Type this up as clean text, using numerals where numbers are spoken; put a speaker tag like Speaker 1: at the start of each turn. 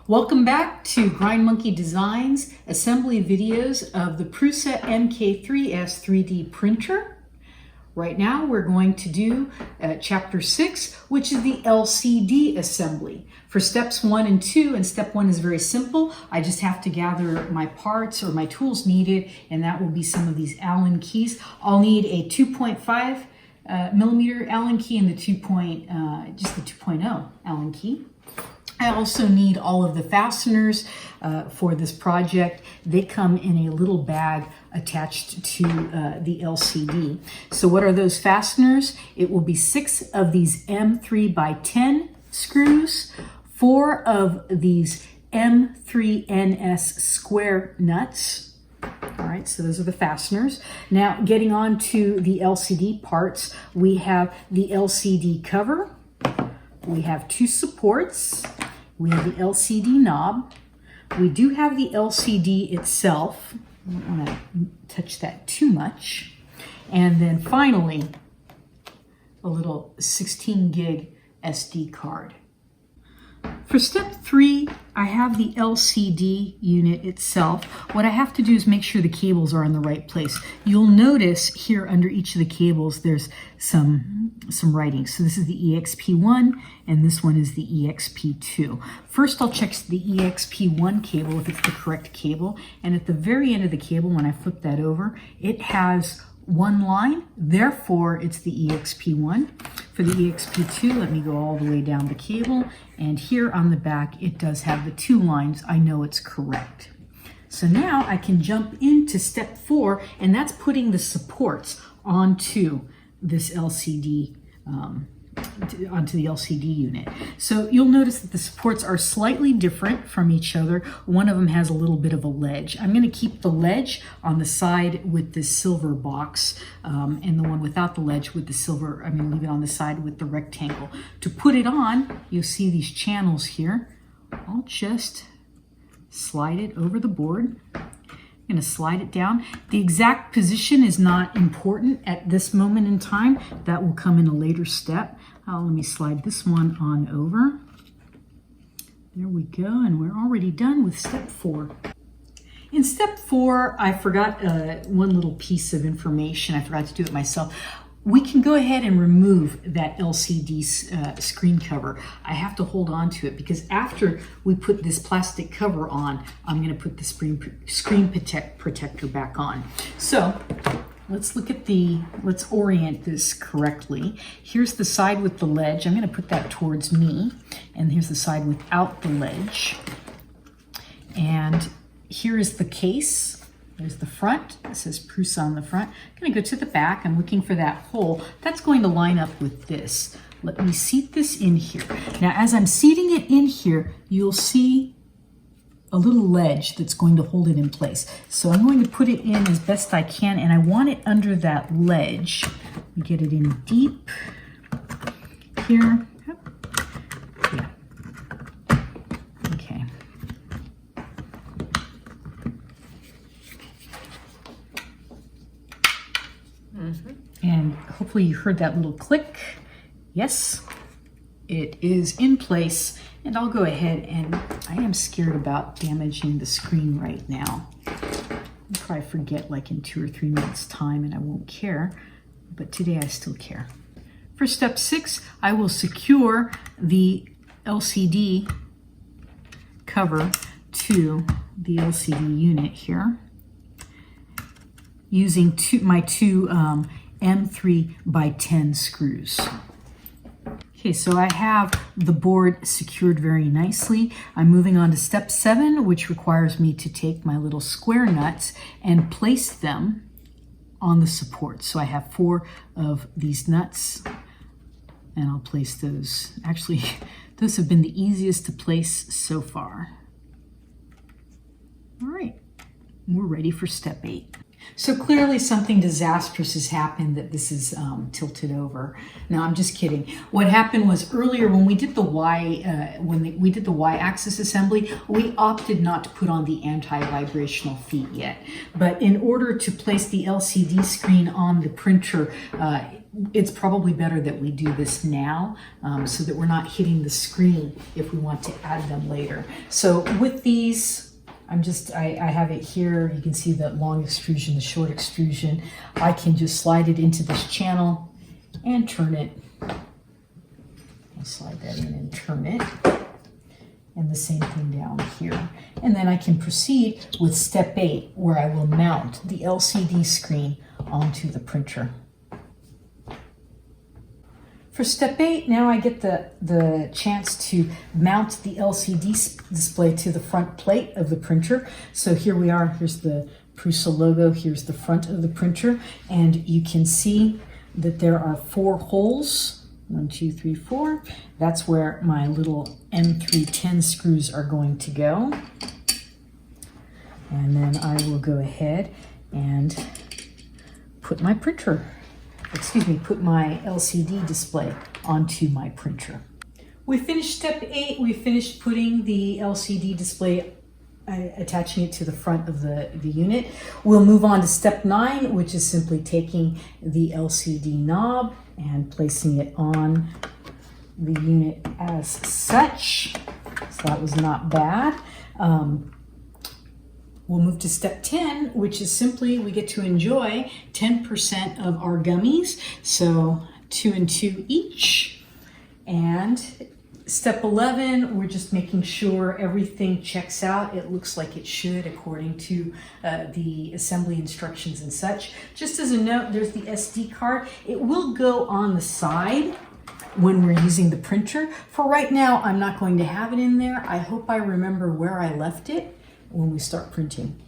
Speaker 1: Welcome back to Grindmonkey Designs assembly videos of the Prusa MK3S 3D printer. Right now we're going to do chapter 6, which is the LCD assembly. For steps 1 and 2, and step 1 is very simple. I just have to gather my parts or my tools needed, and that will be some of these Allen keys. I'll need a 2.5 millimeter Allen key and the 2.0 Allen key. I also need all of the fasteners for this project. They come in a little bag attached to the LCD. So what are those fasteners? It will be 6 of these M3x10 screws, 4 of these M3NS square nuts. All right, so those are the fasteners. Now, getting on to the LCD parts, we have the LCD cover. We have 2 supports. We have the LCD knob. We do have the LCD itself. I don't want to touch that too much. And then finally, a little 16 gig SD card. For step 3, I have the LCD unit itself. What I have to do is make sure the cables are in the right place. You'll notice here under each of the cables there's some writing. So this is the EXP1 and this one is the EXP2. First I'll check the EXP1 cable if it's the correct cable, and at the very end of the cable when I flip that over it has 1 line, therefore it's the EXP1. For the EXP2, let me go all the way down the cable, and here on the back it does have the 2 lines. I know it's correct. So now I can jump into step 4, and that's putting the supports onto this LCD, onto the LCD unit. So you'll notice that the supports are slightly different from each other. One of them has a little bit of a ledge. I'm going to keep the ledge on the side with this silver box, and the one without the ledge with the silver, I'm going to leave it on the side with the rectangle. To put it on, you'll see these channels here. I'll just slide it over the board. I'm going to slide it down. The exact position is not important at this moment in time. That will come in a later step. Let me slide this one on over. There we go, and we're already done with step 4. In step 4, I forgot one little piece of information. I forgot to do it myself. We can go ahead and remove that LCD screen cover. I have to hold on to it because after we put this plastic cover on, I'm going to put the screen protector back on. So let's look at let's orient this correctly. Here's the side with the ledge. I'm going to put that towards me. And here's the side without the ledge. And here is the case. There's the front. It says Prusa on the front. I'm going to go to the back. I'm looking for that hole. That's going to line up with this. Let me seat this in here. Now, as I'm seating it in here, you'll see a little ledge that's going to hold it in place. So I'm going to put it in as best I can, and I want it under that ledge. Let me get it in deep here. Yeah. Okay. And hopefully you heard that little click. Yes, it is in place. And I'll go ahead, and I am scared about damaging the screen right now. I'll probably forget like in 2 or 3 minutes time and I won't care, but today I still care. For step 6, I will secure the LCD cover to the LCD unit here using my 2 M3x10 screws. Okay, so I have the board secured very nicely. I'm moving on to step 7, which requires me to take my little square nuts and place them on the support. So I have 4 of these nuts, and I'll place those. Actually, those have been the easiest to place so far. All right, we're ready for step 8. So clearly something disastrous has happened that this is tilted over. No, I'm just kidding. What happened was earlier when we did the y-axis assembly, we opted not to put on the anti-vibrational feet yet. But in order to place the LCD screen on the printer, it's probably better that we do this now so that we're not hitting the screen if we want to add them later. So with these, I have it here. You can see the long extrusion, the short extrusion. I can just slide it into this channel and turn it. I'll slide that in and turn it. And the same thing down here. And then I can proceed with step 8, where I will mount the LCD screen onto the printer. For step 8, now I get the chance to mount the LCD display to the front plate of the printer. So here we are, here's the Prusa logo, here's the front of the printer, and you can see that there are 4 holes. 1, 2, 3, 4. That's where my little M310 screws are going to go. And then I will go ahead and put my put my LCD display onto my printer. We finished step 8. We finished putting the LCD display, attaching it to the front of the unit. We'll move on to step 9, which is simply taking the LCD knob and placing it on the unit as such. So that was not bad. We'll move to step 10, which is simply we get to enjoy 10% of our gummies. So 2 and 2 each. And step 11, we're just making sure everything checks out. It looks like it should according to the assembly instructions and such. Just as a note, there's the SD card. It will go on the side when we're using the printer. For right now, I'm not going to have it in there. I hope I remember where I left it when we start printing.